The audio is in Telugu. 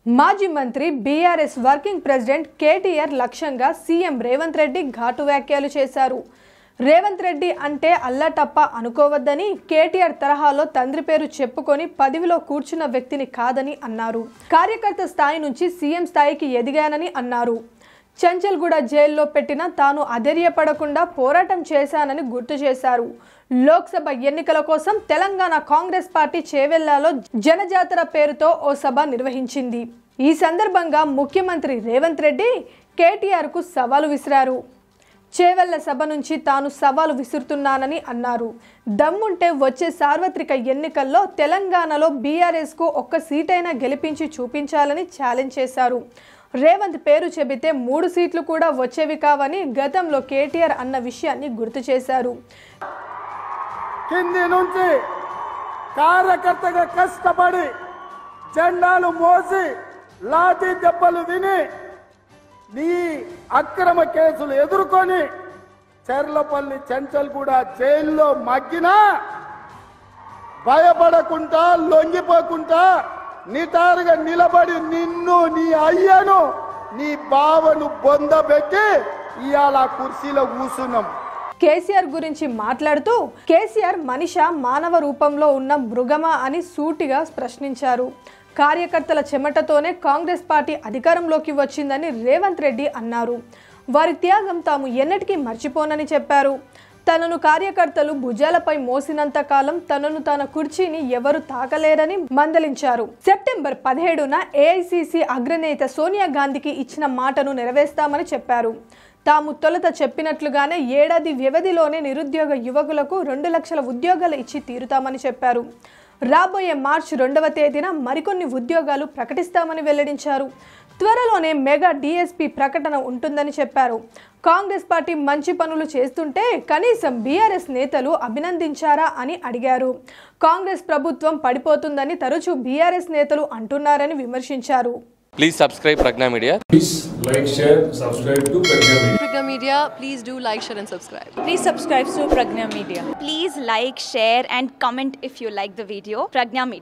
మాజీ మంత్రి బీఆర్ఎస్ వర్కింగ్ ప్రెసిడెంట్ కేటీఆర్ లక్ష్యంగా సీఎం రేవంత్ రెడ్డి ఘాటు వ్యాఖ్యలు చేశారు. రేవంత్ రెడ్డి అంటే అల్లటప్ప అనుకోవద్దని, కేటీఆర్ తరహాలో తండ్రి పేరు చెప్పుకొని పదవిలో కూర్చున్న వ్యక్తిని కాదని అన్నారు. కార్యకర్త స్థాయి నుంచి సీఎం స్థాయికి ఎదిగానని అన్నారు. చంచల్గూడ జైల్లో పెట్టిన తాను అధైర్యపడకుండా పోరాటం చేశానని గుర్తు చేశారు. లోక్సభ ఎన్నికల కోసం తెలంగాణ కాంగ్రెస్ పార్టీ చేవెళ్లలో జనజాతర పేరుతో ఓ సభ నిర్వహించింది. ఈ సందర్భంగా ముఖ్యమంత్రి రేవంత్ రెడ్డి కేటీఆర్కు సవాలు విసిరారు. చేవెళ్ల సభ నుంచి తాను సవాలు విసురుతున్నానని అన్నారు. దమ్ముంటే వచ్చే సార్వత్రిక ఎన్నికల్లో తెలంగాణలో బీఆర్ఎస్కు ఒక్క సీటైనా గెలిపించి చూపించాలని ఛాలెంజ్ చేశారు. రేవంత్ పేరు చెబితే 3 సీట్లు కూడా వచ్చేవి కావని గతంలో కేటీఆర్ అన్న విషయాన్ని గుర్తు చేశారు. కింది నుంచి కార్యకర్తగా కష్టపడి జెండాలు మోసి లాఠీ దెబ్బలు విని నీ అక్రమ కేసులు ఎదుర్కొని చెర్లపల్లి చంచల్గూడ జైల్లో మగ్గినా భయపడకుండా లొంగిపోకుండా నిటారుగా నిలబడి నిన్ను, నీ అయ్యను, నీ బావను బొందబెట్టి ఇవాళ కుర్చీలో కూర్చున్నాం. కేసీఆర్ గురించి మాట్లాడుతూ కేసీఆర్ మనిష మానవ రూపంలో ఉన్న మృగమా అని సూటిగా ప్రశ్నించారు. కార్యకర్తల చెమటతోనే కాంగ్రెస్ పార్టీ అధికారంలోకి వచ్చిందని రేవంత్ రెడ్డి అన్నారు. వారి త్యాగం తాము ఎన్నటికీ మర్చిపోనని చెప్పారు. తనను కార్యకర్తలు భుజాలపై మోసినంత కాలం తనను తన కుర్చీని ఎవరు తాకలేరని మందలించారు. సెప్టెంబర్ 17న ఏఐసీసీ అగ్రనేత సోనియా గాంధీకి ఇచ్చిన మాటను నెరవేర్స్తామని చెప్పారు. తాము తొలుత చెప్పినట్లుగానే ఏడాది వ్యవధిలోనే నిరుద్యోగ యువకులకు 2 లక్షల ఉద్యోగాలు ఇచ్చి తీరుతామని చెప్పారు. రాబోయే మార్చి 2వ తేదీన మరికొన్ని ఉద్యోగాలు ప్రకటిస్తామని వెల్లడించారు. త్వరలోనే మెగా డిఎస్పీ ప్రకటన ఉంటుందని చెప్పారు. కాంగ్రెస్ పార్టీ మంచి పనులు చేస్తుంటే కనీసం బీఆర్ఎస్ నేతలు అభినందించారా అని అడిగారు. కాంగ్రెస్ ప్రభుత్వం పడిపోతుందని తరచూ బీఆర్ఎస్ నేతలు అంటున్నారని విమర్శించారు. Please subscribe Pragna Media. Please like, share, subscribe to Pragna Media. Pragna Media, please do like, share and subscribe. Please subscribe to Pragna Media. Please like, share and comment if you like the video. Pragna Media.